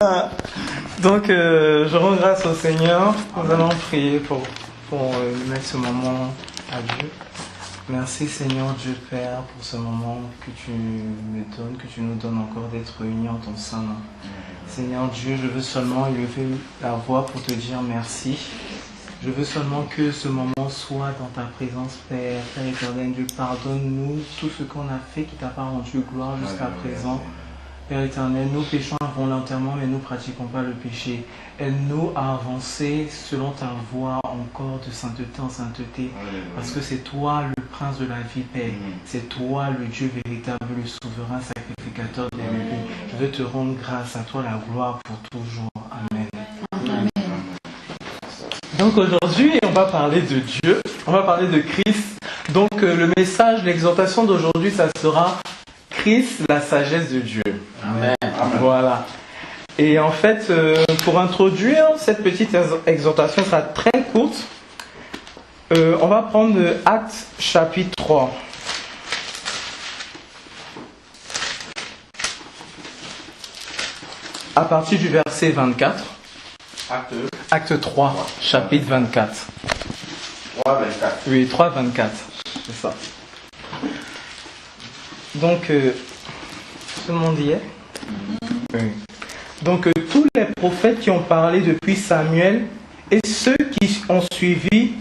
Donc, je rends grâce au Seigneur. Nous allons prier pour mettre ce moment à Dieu. Merci Seigneur Dieu Père pour ce moment que tu me donnes, que tu nous donnes encore d'être réunis en ton sein. Seigneur Dieu, je veux seulement élever la voix pour te dire merci. Je veux seulement que ce moment soit dans ta présence, Père. Père éternel, Dieu, pardonne-nous tout ce qu'on a fait qui t'a pas rendu gloire jusqu'à présent. Père éternel, nous péchons involontairement, mais nous ne pratiquons pas le péché. Aide-nous à avancer selon ta voie encore de sainteté en sainteté. Parce que c'est toi le prince de la vie, Père. C'est toi le Dieu véritable, le souverain sacrificateur des bébés. Je veux te rendre grâce à toi, la gloire pour toujours. Amen. Amen. Donc aujourd'hui, on va parler de Dieu, on va parler de Christ. Donc le message, l'exhortation d'aujourd'hui, ça sera Christ, la sagesse de Dieu. Amen. Voilà. Et en fait, pour introduire cette petite exhortation, sera très courte. On va prendre Actes chapitre 3. À partir du verset 24. Acte 3, chapitre 24. 3, 24. Oui, 3, 24. C'est ça. Donc, tout le monde y est? Oui. Donc, tous les prophètes qui ont parlé depuis Samuel et ceux qui ont suivi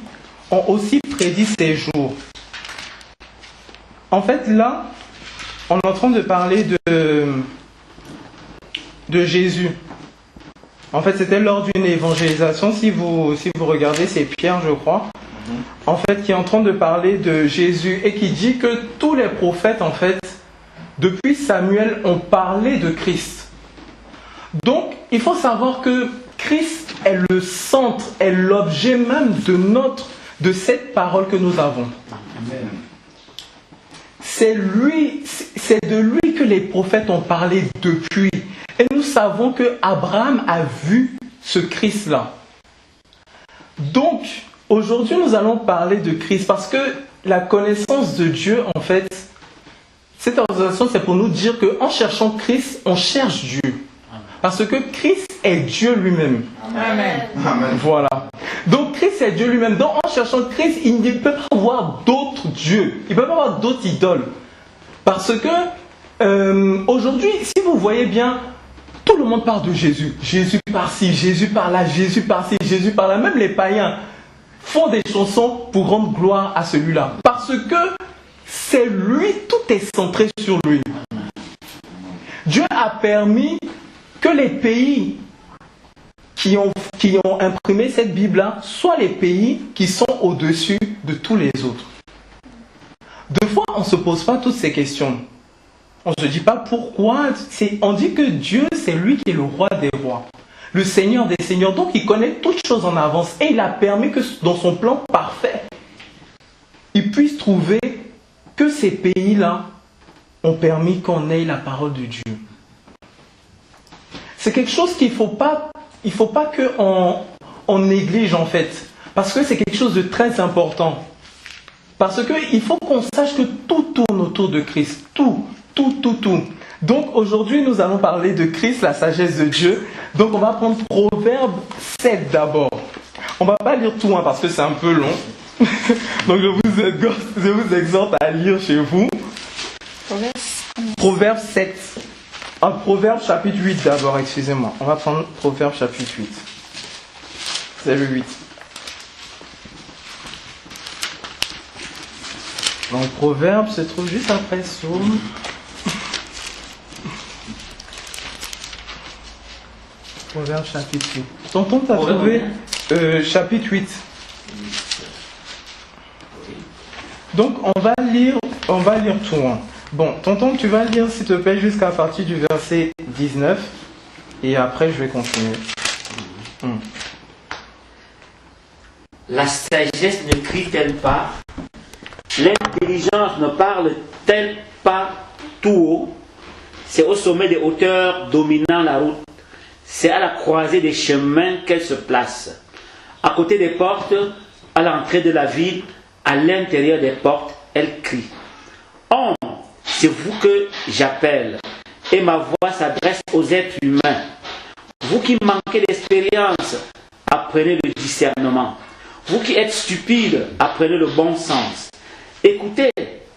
ont aussi prédit ces jours. En fait, là, on est en train de parler de Jésus. En fait, c'était lors d'une évangélisation. Si vous regardez, c'est Pierre, je crois, en fait, qui est en train de parler de Jésus et qui dit que tous les prophètes, en fait, depuis Samuel, ont parlé de Christ. Donc, il faut savoir que Christ est le centre, est l'objet même de cette parole que nous avons. Amen. C'est de lui que les prophètes ont parlé depuis. Et nous savons que Abraham a vu ce Christ-là. Donc, aujourd'hui, nous allons parler de Christ parce que la connaissance de Dieu, en fait, cette organisation, c'est pour nous dire qu'en cherchant Christ, on cherche Dieu. Parce que Christ est Dieu lui-même. Amen. Amen. Voilà. Donc, Christ est Dieu lui-même. Donc, en cherchant Christ, il ne peut pas avoir d'autres dieux. Il ne peut pas avoir d'autres idoles. Parce que, aujourd'hui, si vous voyez bien, tout le monde parle de Jésus. Jésus par-ci, Jésus par-là, Jésus par-ci, Jésus par-là. Même les païens font des chansons pour rendre gloire à celui-là. Parce que c'est lui, tout est centré sur lui. Dieu a permis que les pays qui ont imprimé cette Bible-là soient les pays qui sont au-dessus de tous les autres. Deux fois, on ne se pose pas toutes ces questions. On ne se dit pas pourquoi. On dit que Dieu, c'est lui qui est le roi des rois, le Seigneur des seigneurs. Donc, il connaît toutes choses en avance. Et il a permis que dans son plan parfait, il puisse trouver que ces pays-là ont permis qu'on ait la parole de Dieu. C'est quelque chose qu'il ne faut pas qu'on néglige en fait. Parce que c'est quelque chose de très important. Parce qu'il faut qu'on sache que tout tourne autour de Christ. Tout. Donc aujourd'hui, nous allons parler de Christ, la sagesse de Dieu. Donc on va prendre Proverbe 7 d'abord. On ne va pas lire tout parce que c'est un peu long. Donc je vous exhorte à lire chez vous. Proverbe 7. Proverbe chapitre 8 d'abord, excusez-moi. On va prendre Proverbe chapitre 8. C'est le 8. Donc Proverbe se trouve juste après Psaume. Proverbe chapitre 8. Tonton, tu as trouvé chapitre 8. Donc on va lire tout. Hein. Bon, tonton, tu vas lire s'il te plaît jusqu'à partir du verset 19 et après je vais continuer. La sagesse ne crie-t-elle pas? L'intelligence ne parle-t-elle pas tout haut? C'est au sommet des hauteurs dominant la route. C'est à la croisée des chemins qu'elle se place. À côté des portes, à l'entrée de la ville, à l'intérieur des portes, elle crie. Homme, c'est vous que j'appelle, et ma voix s'adresse aux êtres humains. Vous qui manquez d'expérience, apprenez le discernement. Vous qui êtes stupides, apprenez le bon sens. Écoutez,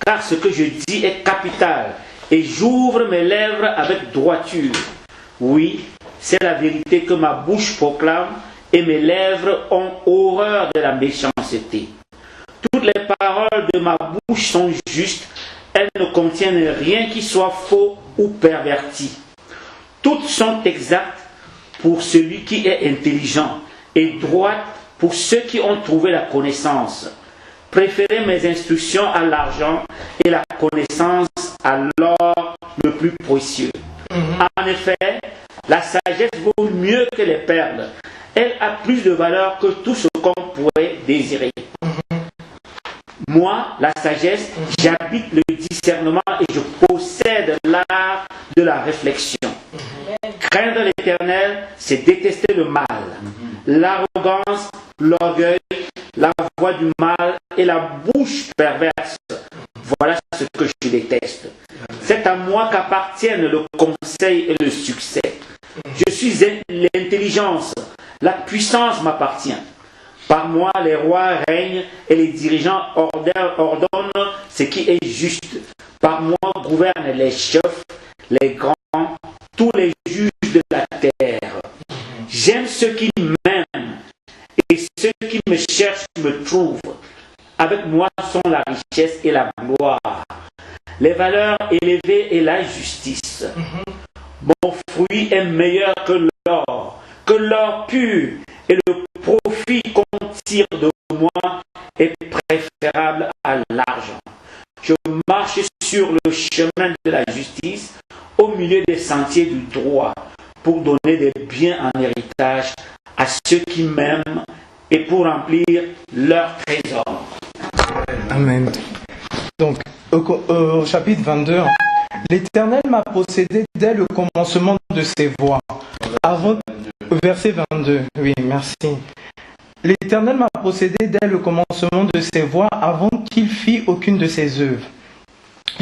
car ce que je dis est capital, et j'ouvre mes lèvres avec droiture. Oui, c'est la vérité que ma bouche proclame, et mes lèvres ont horreur de la méchanceté. Toutes les paroles de ma bouche sont justes, elles ne contiennent rien qui soit faux ou perverti. Toutes sont exactes pour celui qui est intelligent, et droites pour ceux qui ont trouvé la connaissance. Préférez mes instructions à l'argent et la connaissance à l'or le plus précieux. En effet, la sagesse vaut mieux que les perles. Elle a plus de valeur que tout ce qu'on pourrait désirer. Moi, la sagesse, j'habite le discernement et je possède l'art de la réflexion. Craindre l'Éternel, c'est détester le mal. L'arrogance, l'orgueil, la voix du mal et la bouche perverse. Voilà ce que je déteste. C'est à moi qu'appartiennent le conseil et le succès. Je suis l'intelligence. La puissance m'appartient. Par moi, les rois règnent et les dirigeants ordonnent ce qui est juste. Par moi gouvernent les chefs, les grands, tous les juges de la terre. J'aime ceux qui m'aiment et ceux qui me cherchent me trouvent. Avec moi sont la richesse et la gloire, les valeurs élevées et la justice. Mon fruit est meilleur que l'or pur, et le profit qu'on tire de moi est préférable à l'argent. Je marche sur le chemin de la justice, au milieu des sentiers du droit, pour donner des biens en héritage à ceux qui m'aiment et pour remplir leur trésor. Amen. Donc, au chapitre 22, l'Éternel m'a possédé dès le commencement de ses voies. Verset 22, oui, merci. L'Éternel m'a possédé dès le commencement de ses voies avant qu'il fît aucune de ses œuvres.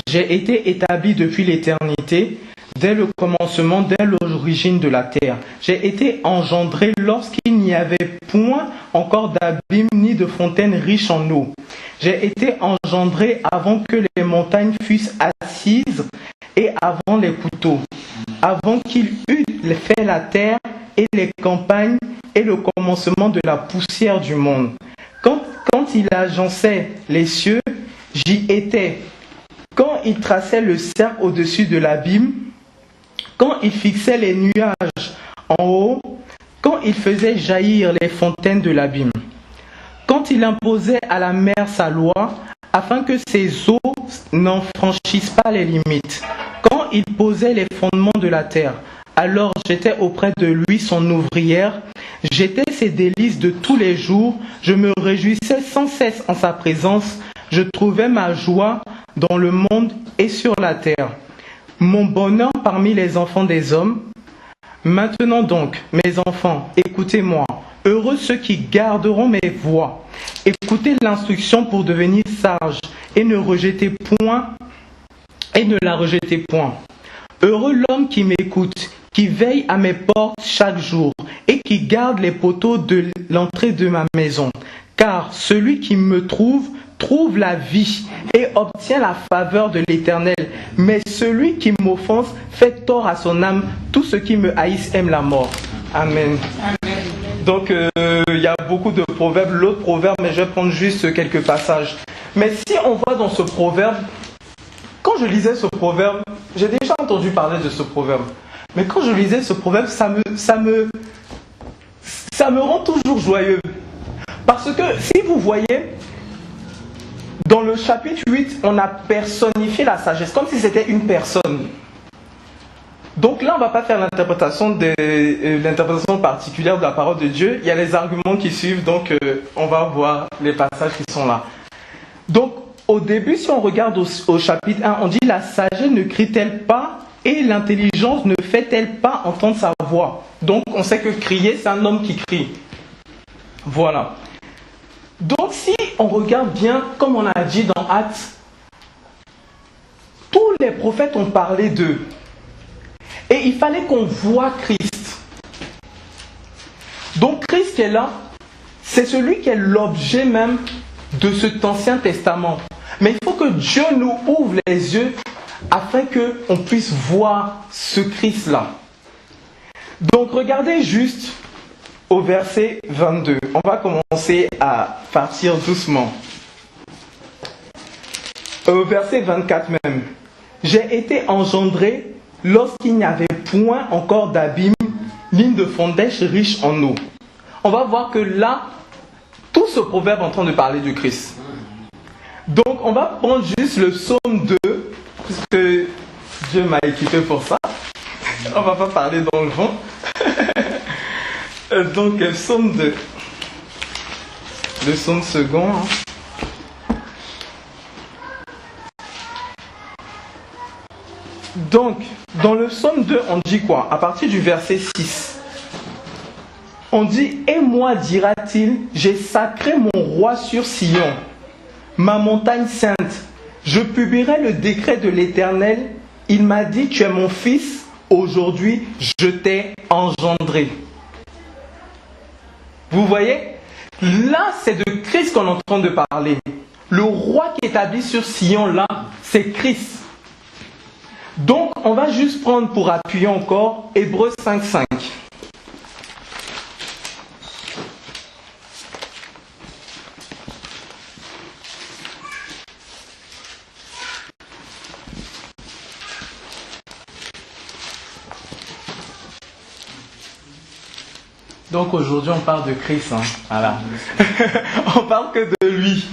J'ai été établi depuis l'éternité, dès le commencement, dès l'origine de la terre. J'ai été engendré lorsqu'il n'y avait point encore d'abîme ni de fontaine riche en eau. J'ai été engendré avant que les montagnes fussent assises et avant les couteaux, avant qu'il eût fait la terre et les campagnes et le commencement de la poussière du monde. Quand il agençait les cieux, j'y étais. Quand il traçait le cercle au-dessus de l'abîme, quand il fixait les nuages en haut, quand il faisait jaillir les fontaines de l'abîme, quand il imposait à la mer sa loi, afin que ses eaux n'en franchissent pas les limites, quand il posait les fondements de la terre, alors j'étais auprès de lui son ouvrière, j'étais ses délices de tous les jours, je me réjouissais sans cesse en sa présence, je trouvais ma joie dans le monde et sur la terre, mon bonheur parmi les enfants des hommes. Maintenant donc, mes enfants, écoutez-moi, heureux ceux qui garderont mes voies, écoutez l'instruction pour devenir sage et ne la rejetez point. Heureux l'homme qui m'écoute, qui veille à mes portes chaque jour et qui garde les poteaux de l'entrée de ma maison. Car celui qui me trouve la vie et obtient la faveur de l'Éternel. Mais celui qui m'offense fait tort à son âme. Tous ceux qui me haïssent aiment la mort. Amen. Amen. Donc il y a beaucoup de proverbes, l'autre proverbe, mais je vais prendre juste quelques passages. Mais si on voit dans ce proverbe, quand je lisais ce proverbe, j'ai déjà entendu parler de ce proverbe. Mais quand je lisais ce proverbe, ça me rend toujours joyeux. Parce que si vous voyez, dans le chapitre 8, on a personnifié la sagesse, comme si c'était une personne. Donc là, on ne va pas faire l'interprétation particulière de la parole de Dieu. Il y a les arguments qui suivent, donc on va voir les passages qui sont là. Donc, au début, si on regarde au chapitre 1, on dit « La sagesse ne crie-t-elle pas et l'intelligence ne fait-elle pas entendre sa voix ?» Donc, on sait que crier, c'est un homme qui crie. Voilà. Donc, si on regarde bien, comme on a dit dans Actes, tous les prophètes ont parlé d'eux. Et il fallait qu'on voie Christ. Donc Christ qui est là, c'est celui qui est l'objet même de cet Ancien Testament. Mais il faut que Dieu nous ouvre les yeux afin qu'on puisse voir ce Christ-là. Donc regardez juste au verset 22. On va commencer à partir doucement. Au verset 24 même. J'ai été engendré lorsqu'il n'y avait point encore d'abîme, ni de fondèche riche en eau. On va voir que là, tout ce proverbe est en train de parler du Christ. Donc on va prendre juste le psaume 2, puisque Dieu m'a équipé pour ça. On ne va pas parler dans le vent. Donc psaume 2. Le psaume second. Donc, dans le psaume 2, on dit quoi? À partir du verset 6. On dit, et moi, dira-t-il, j'ai sacré mon roi sur Sion, ma montagne sainte. Je publierai le décret de l'Éternel. Il m'a dit, tu es mon fils, aujourd'hui je t'ai engendré. Vous voyez? Là, c'est de Christ qu'on est en train de parler. Le roi qui est établi sur Sion, là, c'est Christ. Donc, on va juste prendre pour appuyer encore Hébreux 5.5. Donc aujourd'hui on parle de Christ, hein. Voilà. On parle que de lui.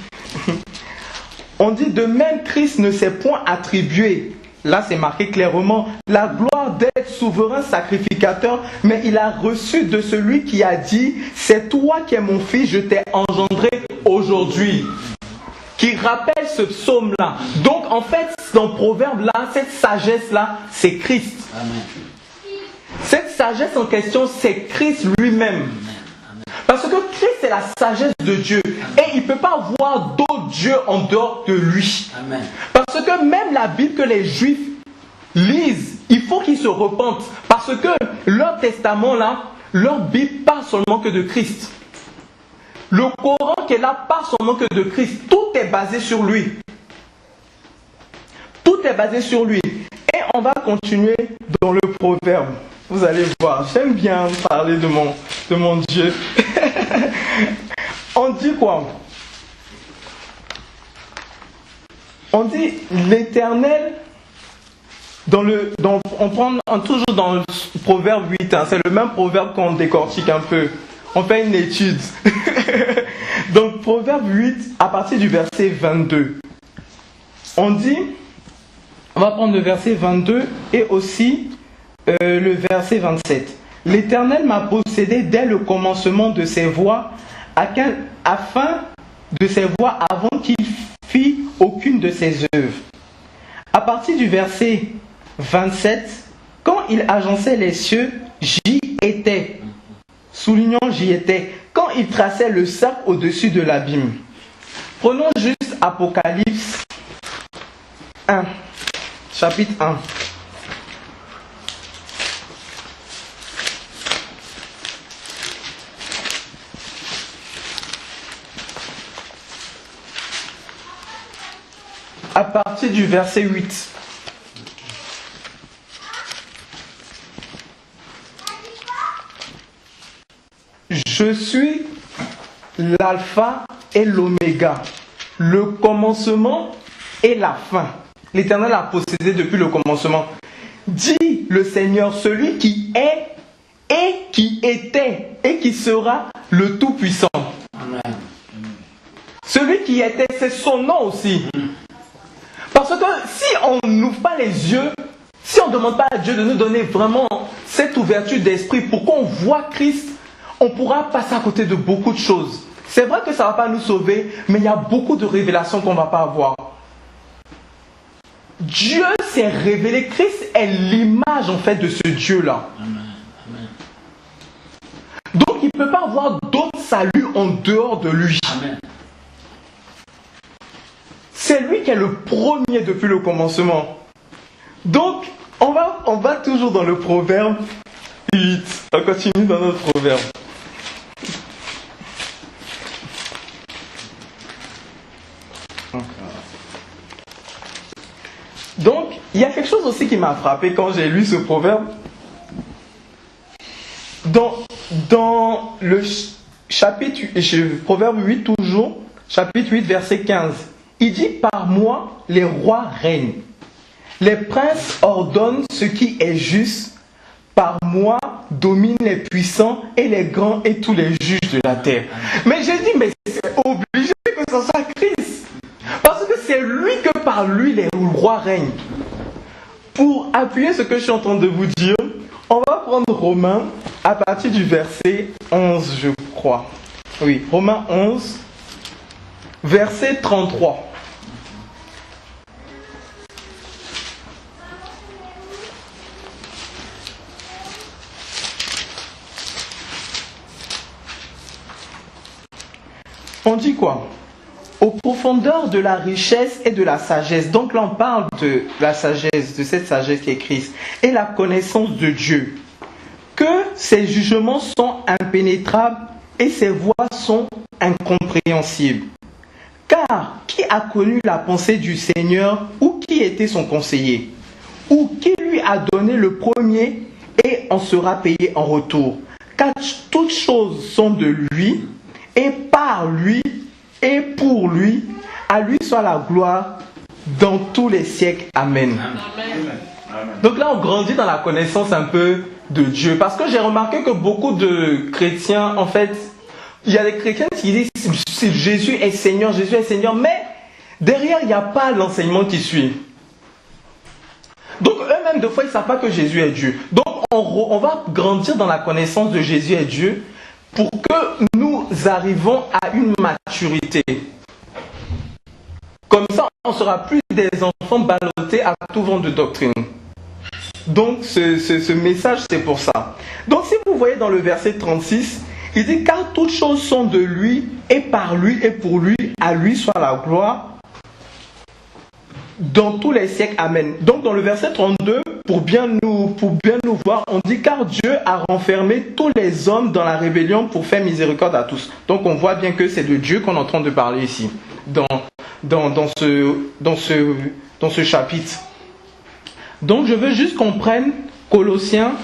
On dit de même Christ ne s'est point attribué, là c'est marqué clairement, la gloire d'être souverain sacrificateur, mais il a reçu de celui qui a dit, c'est toi qui es mon fils, je t'ai engendré aujourd'hui. Qui rappelle ce psaume-là. Donc en fait, dans le proverbe-là, cette sagesse-là, c'est Christ. Amen. Cette sagesse en question, c'est Christ lui-même. Parce que Christ, c'est la sagesse de Dieu. Et il ne peut pas avoir d'autres dieux en dehors de lui. Amen. Parce que même la Bible que les Juifs lisent, il faut qu'ils se repentent. Parce que leur testament, là, leur Bible parle seulement que de Christ. Le Coran qui est là parle seulement que de Christ. Tout est basé sur lui. Tout est basé sur lui. Et on va continuer dans le proverbe. Vous allez voir, j'aime bien parler de mon Dieu. On dit quoi? On dit l'Éternel, on prend toujours dans le proverbe 8, hein, c'est le même proverbe qu'on décortique un peu. On fait une étude. Donc proverbe 8, à partir du verset 22. On dit, on va prendre le verset 22 et aussi le verset 27. L'Éternel m'a possédé dès le commencement de ses voies, afin de ses voies avant qu'il fît aucune de ses œuvres. À partir du verset 27, quand il agençait les cieux, j'y étais. Soulignons j'y étais. Quand il traçait le cercle au-dessus de l'abîme. Prenons juste Apocalypse 1, chapitre 1. À partir du verset 8. Je suis l'alpha et l'oméga, le commencement et la fin. L'Éternel a possédé depuis le commencement. Dit le Seigneur, celui qui est et qui était et qui sera le Tout-Puissant. Amen. Celui qui était, c'est son nom aussi. Parce que si on n'ouvre pas les yeux, si on ne demande pas à Dieu de nous donner vraiment cette ouverture d'esprit pour qu'on voit Christ, on pourra passer à côté de beaucoup de choses. C'est vrai que ça ne va pas nous sauver, mais il y a beaucoup de révélations qu'on ne va pas avoir. Dieu s'est révélé, Christ est l'image en fait de ce Dieu-là. Amen. Donc il ne peut pas avoir d'autre salut en dehors de lui. Amen. C'est lui qui est le premier depuis le commencement. Donc, on va toujours dans le proverbe 8. On continue dans notre proverbe. il y a quelque chose aussi qui m'a frappé quand j'ai lu ce proverbe. Dans le chapitre, proverbe 8 toujours, chapitre 8, verset 15, il dit « Par moi, les rois règnent. Les princes ordonnent ce qui est juste. Par moi, dominent les puissants et les grands et tous les juges de la terre. » Mais j'ai dit, mais c'est obligé que ce soit Christ. Parce que c'est lui que par lui, les rois règnent. Pour appuyer ce que je suis en train de vous dire, on va prendre Romains à partir du verset 11, je crois. Oui, Romains 11, verset 33. On dit quoi? Aux profondeurs de la richesse et de la sagesse. Donc là, on parle de la sagesse, de cette sagesse qui est Christ, et la connaissance de Dieu. Que ses jugements sont impénétrables et ses voies sont incompréhensibles. Car qui a connu la pensée du Seigneur ou qui était son conseiller? Ou qui lui a donné le premier et en sera payé en retour? Car toutes choses sont de lui et par lui et pour lui, à lui soit la gloire dans tous les siècles. Amen. Amen. Donc là, on grandit dans la connaissance un peu de Dieu. Parce que j'ai remarqué que beaucoup de chrétiens, en fait, il y a des chrétiens qui disent Jésus est Seigneur, mais derrière, il n'y a pas l'enseignement qui suit. Donc eux-mêmes, des fois, ils ne savent pas que Jésus est Dieu. Donc on va grandir dans la connaissance de Jésus est Dieu pour que nous arrivons à une maturité. Comme ça, on ne sera plus des enfants ballottés à tout vent de doctrine. Donc, ce message, c'est pour ça. Donc, si vous voyez dans le verset 36, il dit « Car toutes choses sont de lui, et par lui, et pour lui, à lui soit la gloire, dans tous les siècles. Amen. » Donc, dans le verset 32, pour bien nous voir, on dit « Car Dieu a renfermé tous les hommes dans la rébellion pour faire miséricorde à tous. » Donc, on voit bien que c'est de Dieu qu'on est en train de parler ici, dans ce chapitre. Donc je veux juste qu'on prenne Colossiens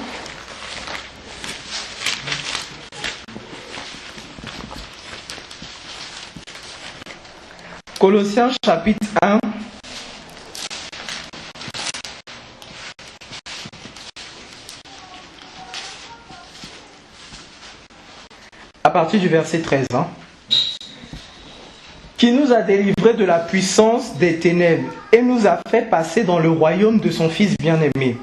chapitre 1 à partir du verset 13. Qui nous a délivrés de la puissance des ténèbres et nous a fait passer dans le royaume de son Fils bien-aimé,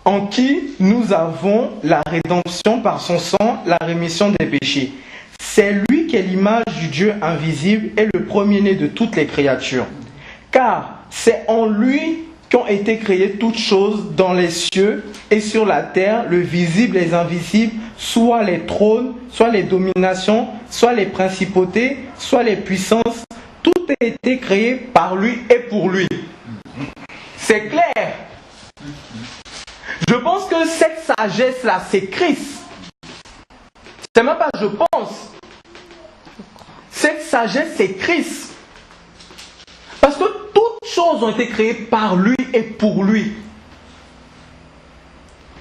en qui nous avons la rédemption par son sang, la rémission des péchés. C'est lui qui est l'image du Dieu invisible et le premier-né de toutes les créatures. Car c'est en lui qu'ont été créées toutes choses dans les cieux et sur la terre, le visible et les invisibles, soit les trônes, soit les dominations, soit les principautés, soit les puissances. Tout a été créé par lui et pour lui. C'est clair. Je pense que cette sagesse-là, c'est Christ. C'est même pas je pense. Cette sagesse, c'est Christ. Parce que toutes choses ont été créées par lui et pour lui.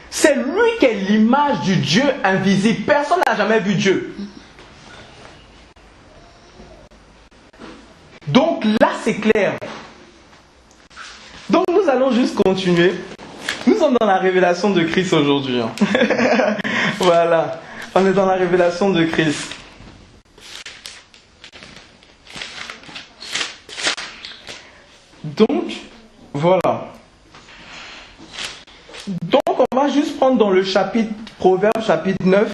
C'est lui qui est l'image du Dieu invisible. Personne n'a jamais vu Dieu. Donc là, c'est clair. Donc nous allons juste continuer. Nous sommes dans la révélation de Christ aujourd'hui. Voilà. On est dans la révélation de Christ. Donc, voilà. Donc, on va juste prendre dans le chapitre, Proverbe chapitre 9,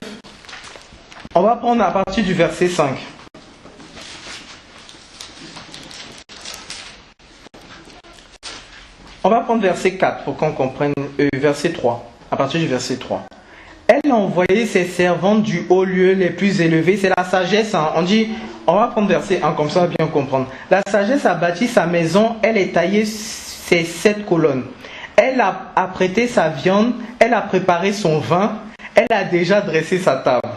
on va prendre à partir du verset 5. On va prendre verset 4 pour qu'on comprenne, verset 3, à partir du verset 3. Elle a envoyé ses servantes du haut lieu les plus élevés. C'est la sagesse. Hein. On va prendre verset 1 comme ça, on va bien comprendre. La sagesse a bâti sa maison. Elle a taillé ses 7 colonnes. Elle a apprêté sa viande. Elle a préparé son vin. Elle a déjà dressé sa table.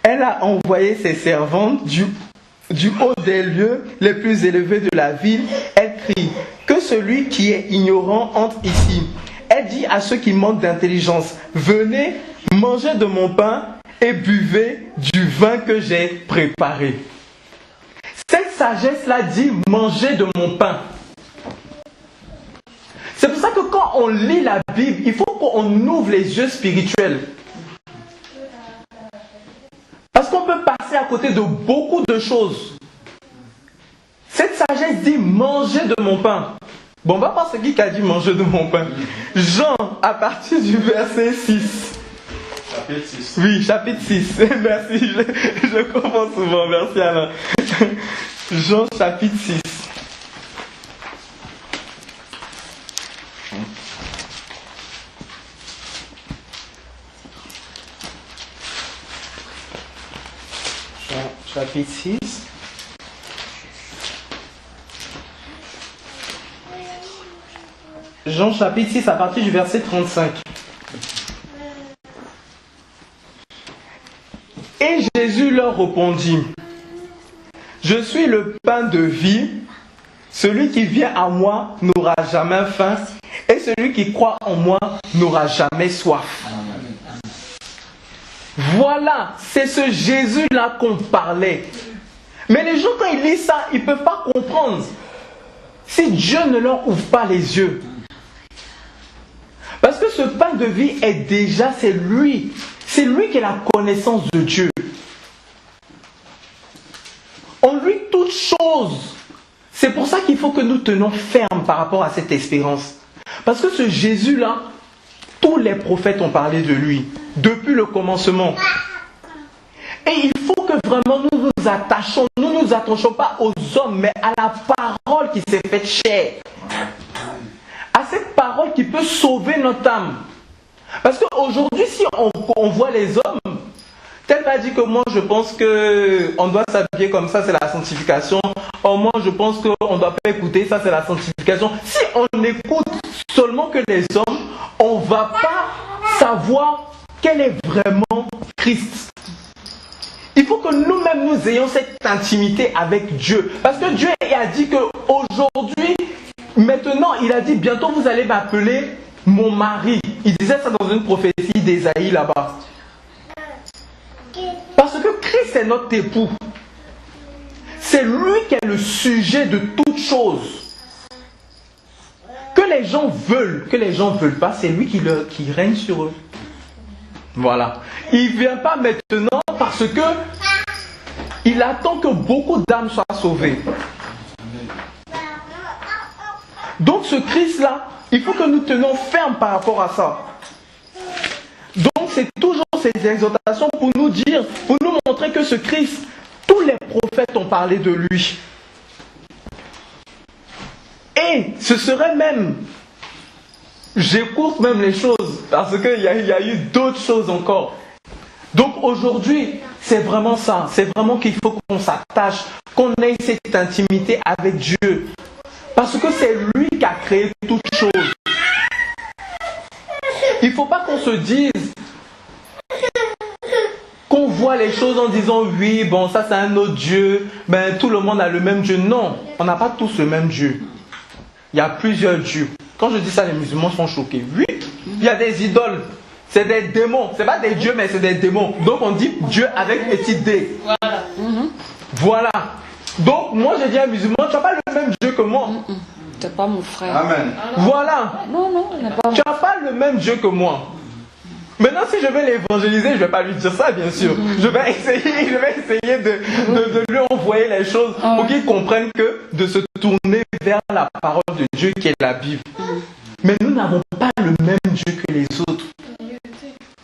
Elle a envoyé ses servantes du haut des lieux les plus élevés de la ville. Elle crie: que celui qui est ignorant entre ici. Elle dit à ceux qui manquent d'intelligence, venez, mangez de mon pain et buvez du vin que j'ai préparé. Cette sagesse-là dit, mangez de mon pain. C'est pour ça que quand on lit la Bible, il faut qu'on ouvre les yeux spirituels. Parce qu'on peut passer à côté de beaucoup de choses. Cette sagesse dit, mangez de mon pain. Bon, on va voir ce qui a dit, manger de mon pain. Jean, à partir du verset 6. Chapitre 6. Oui, chapitre 6. Merci, je commence souvent. Merci Alain. Jean, chapitre 6. Jean, chapitre 6. Jean chapitre 6 à partir du verset 35. Et Jésus leur répondit, je suis le pain de vie, celui qui vient à moi n'aura jamais faim, et celui qui croit en moi n'aura jamais soif. Voilà, c'est ce Jésus-là qu'on parlait. Mais les gens, quand ils lisent ça, ils ne peuvent pas comprendre. Si Dieu ne leur ouvre pas les yeux. Parce que ce pain de vie est déjà, c'est lui. C'est lui qui a la connaissance de Dieu. En lui, toute chose. C'est pour ça qu'il faut que nous tenions ferme par rapport à cette espérance. Parce que ce Jésus-là, tous les prophètes ont parlé de lui, depuis le commencement. Et il faut que vraiment nous nous attachions, nous ne nous attachons pas aux hommes, mais à la parole qui s'est faite chair. À cette parole qui peut sauver notre âme. Parce qu'aujourd'hui, si on voit les hommes, tel m'a dit que moi je pense qu'on doit s'habiller comme ça, c'est la sanctification. Or moi je pense qu'on ne doit pas écouter, ça c'est la sanctification. Si on écoute seulement que les hommes, on ne va pas savoir quel est vraiment Christ. Il faut que nous-mêmes nous ayons cette intimité avec Dieu. Parce que Dieu a dit qu'aujourd'hui, maintenant, il a dit, bientôt vous allez m'appeler mon mari. Il disait ça dans une prophétie d'Ésaïe là-bas. Parce que Christ est notre époux. C'est lui qui est le sujet de toute chose. Que les gens veulent, que les gens ne veulent pas, c'est lui qui règne sur eux. Voilà. Il ne vient pas maintenant parce que il attend que beaucoup d'âmes soient sauvées. Donc ce Christ-là, il faut que nous tenions ferme par rapport à ça. Donc c'est toujours ces exhortations pour nous dire, pour nous montrer que ce Christ, tous les prophètes ont parlé de lui. Et ce serait même, j'écoute même les choses, parce qu'il y a eu d'autres choses encore. Donc aujourd'hui, c'est vraiment ça, c'est vraiment qu'il faut qu'on s'attache, qu'on ait cette intimité avec Dieu. Parce que c'est lui qui a créé toutes choses. Il ne faut pas qu'on se dise, qu'on voit les choses en disant oui, bon ça c'est un autre Dieu, ben tout le monde a le même Dieu. Non, on n'a pas tous le même Dieu. Il y a plusieurs dieux. Quand je dis ça, les musulmans sont choqués. Oui, il y a des idoles. C'est des démons. Ce n'est pas des dieux, mais c'est des démons. Donc on dit Dieu avec petit d. Voilà. Voilà. Donc moi je dis à un musulman, tu n'as pas le même Dieu que moi. Tu n'es pas mon frère. Amen. Non, Voilà. il n'est pas mon Tu n'as pas le même Dieu que moi. Maintenant, si je vais l'évangéliser, je ne vais pas lui dire ça, bien sûr. Je vais essayer de lui envoyer les choses pour qu'il comprenne que de se tourner vers la parole de Dieu qui est la Bible. Mais nous n'avons pas le même Dieu que les autres.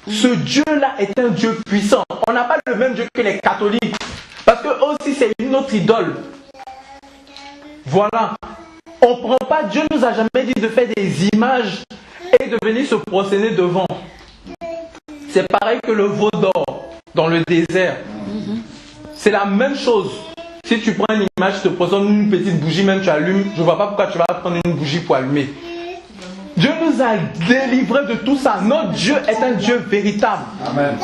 Ce Dieu-là est un Dieu puissant. On n'a pas le même Dieu que les catholiques. Parce que aussi, c'est une autre idole. Voilà. On ne prend pas, Dieu ne nous a jamais dit de faire des images et de venir se prosterner devant. C'est pareil que le veau d'or dans le désert. C'est la même chose. Si tu prends une image, tu te présentes une petite bougie, même tu allumes, je ne vois pas pourquoi tu vas prendre une bougie pour allumer. Dieu nous a délivrés de tout ça. Notre Dieu est un Dieu véritable. Amen.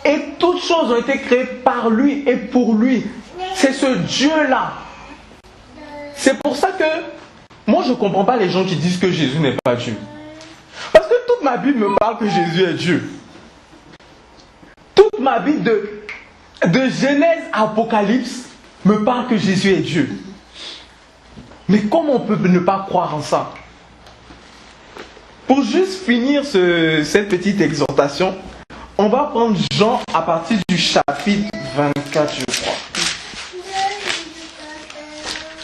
Et toutes choses ont été créées par lui et pour lui. C'est ce Dieu-là. C'est pour ça que moi je ne comprends pas les gens qui disent que Jésus n'est pas Dieu. Parce que toute ma Bible me parle que Jésus est Dieu. Toute ma Bible de Genèse à Apocalypse me parle que Jésus est Dieu. Mais comment on peut ne pas croire en ça? Pour juste finir cette petite exhortation, on va prendre Jean à partir du chapitre 24, je crois.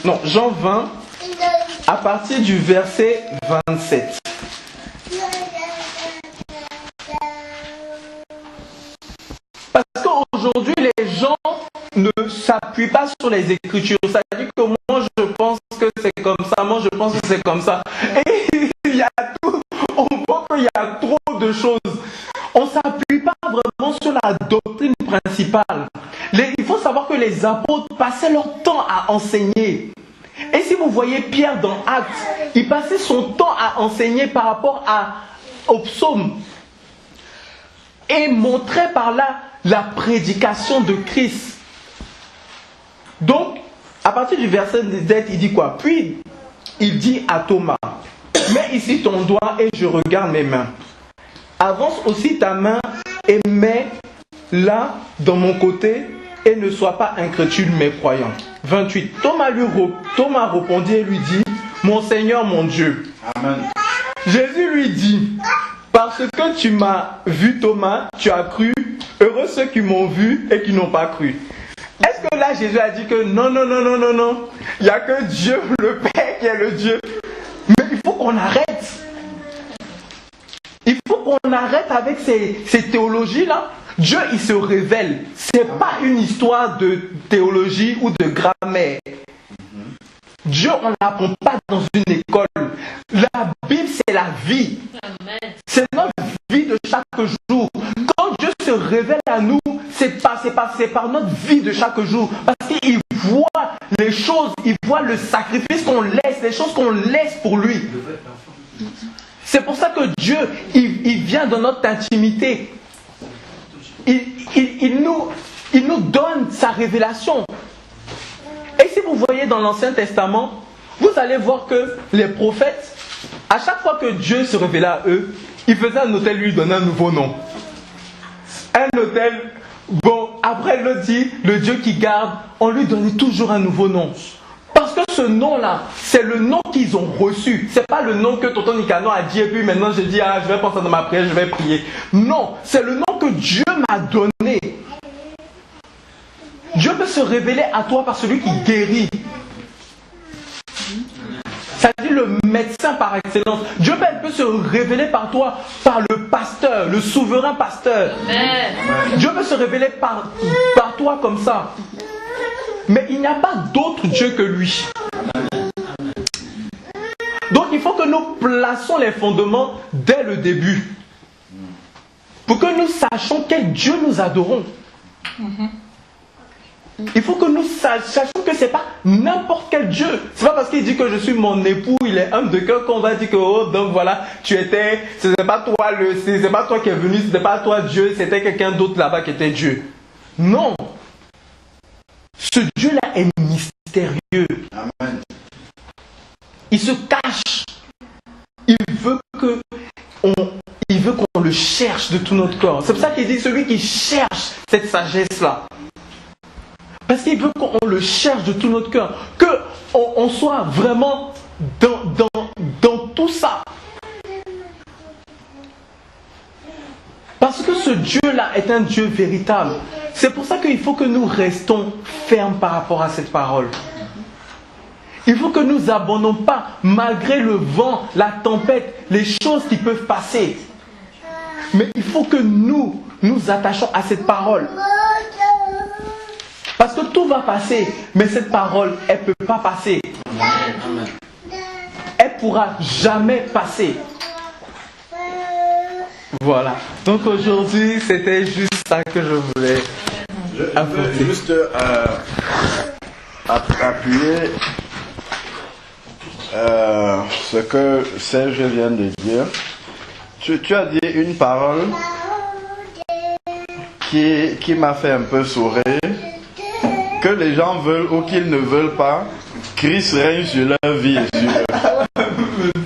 Non, Jean 20, à partir du verset 27. Parce qu'aujourd'hui, les gens ne s'appuient pas sur les Écritures. Ça dit que moi, je pense que c'est comme ça, moi, je pense que c'est comme ça. Et il y a tout, on voit qu'il y a trop de choses. On ne s'appuie pas vraiment sur la doctrine principale. Il faut savoir que les apôtres passaient leur temps à enseigner. Et si vous voyez Pierre dans Actes, il passait son temps à enseigner par rapport au psaume. Et montrait par là la prédication de Christ. Donc, à partir du verset 17, il dit quoi? Puis, il dit à Thomas, mets ici ton doigt et je regarde mes mains. Avance aussi ta main et mets-la dans mon côté et ne sois pas incrédule mais croyant. 28. Thomas répondit et lui dit, mon Seigneur, mon Dieu. Amen. Jésus lui dit, parce que tu m'as vu Thomas, tu as cru, heureux ceux qui m'ont vu et qui n'ont pas cru. Est-ce que là Jésus a dit que non, il n'y a que Dieu, le Père qui est le Dieu? Mais il faut qu'on arrête. Il faut qu'on arrête avec ces théologies-là. Dieu, il se révèle. Ce n'est pas une histoire de théologie ou de grammaire. Dieu, on ne l'apprend pas dans une école. La Bible, c'est la vie. C'est notre vie de chaque jour. Quand Dieu se révèle à nous, c'est par notre vie de chaque jour. Parce qu'il voit les choses, il voit le sacrifice qu'on laisse, les choses qu'on laisse pour lui. C'est pour ça que Dieu, il vient dans notre intimité. Il nous donne sa révélation. Et si vous voyez dans l'Ancien Testament, vous allez voir que les prophètes, à chaque fois que Dieu se révélait à eux, il faisait un autel, lui donnait un nouveau nom. Un autel, bon, après il dit, le Dieu qui garde, on lui donnait toujours un nouveau nom. Parce que ce nom-là, c'est le nom qu'ils ont reçu. Ce n'est pas le nom que Tonton Nicanor a dit et puis maintenant je dis, je vais penser dans ma prière, je vais prier. Non, c'est le nom que Dieu m'a donné. Dieu peut se révéler à toi par celui qui guérit. Ça dit le médecin par excellence. Dieu peut se révéler par toi, par le pasteur, le souverain pasteur. Amen. Dieu peut se révéler par toi comme ça. Mais il n'y a pas d'autre Dieu que lui. Donc il faut que nous plaçons les fondements dès le début. Pour que nous sachions quel Dieu nous adorons. Il faut que nous sachions que ce n'est pas n'importe quel Dieu. Ce n'est pas parce qu'il dit que je suis mon époux, il est homme de cœur qu'on va dire que oh, donc voilà, ce n'est pas toi c'est pas toi qui es venu, ce n'est pas toi Dieu, c'était quelqu'un d'autre là-bas qui était Dieu. Non. Ce Dieu-là est mystérieux. Amen. Il se cache. Il veut qu'on le cherche de tout notre corps. C'est pour ça qu'il dit celui qui cherche cette sagesse-là. Parce qu'il veut qu'on le cherche de tout notre cœur. Qu'on soit vraiment dans tout ça. Parce que ce Dieu-là est un Dieu véritable. C'est pour ça qu'il faut que nous restons fermes par rapport à cette parole. Il faut que nous n'abandonnons pas, malgré le vent, la tempête, les choses qui peuvent passer. Mais il faut que nous attachions à cette parole. Parce que tout va passer, mais cette parole, elle ne peut pas passer. Elle ne pourra jamais passer. Voilà. Donc aujourd'hui, c'était juste ça que je voulais apporter. Juste appuyer ce que Serge vient de dire. Tu as dit une parole qui m'a fait un peu sourire. Que les gens veulent ou qu'ils ne veulent pas, Christ règne sur leur vie et sur eux.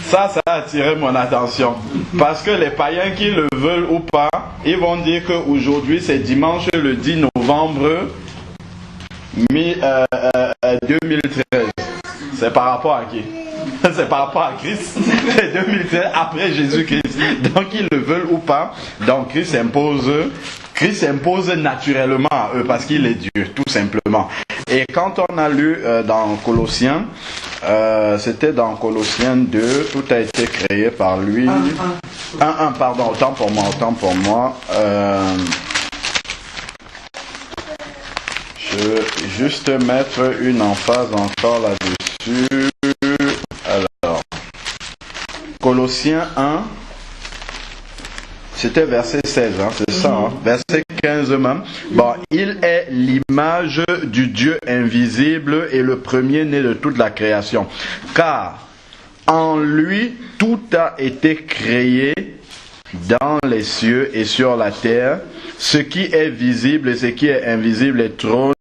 Ça a attiré mon attention. Parce que les païens qui le veulent ou pas, ils vont dire qu'aujourd'hui c'est dimanche le 10 novembre 2013. C'est par rapport à qui? C'est par rapport à Christ. C'est 2013 après Jésus-Christ. Donc ils le veulent ou pas. Donc Christ impose naturellement à eux parce qu'il est Dieu, tout simplement. Et quand on a lu dans Colossiens, c'était dans Colossiens 2, tout a été créé par lui. 1, pardon, autant pour moi. Je vais juste mettre une emphase encore là-dessus. Alors, Colossiens 1, c'était verset 16, hein, c'est ça, hein, verset 15 même. Bon, il est l'image du Dieu invisible et le premier-né de toute la création. Car en lui, tout a été créé dans les cieux et sur la terre, ce qui est visible et ce qui est invisible, les trônes,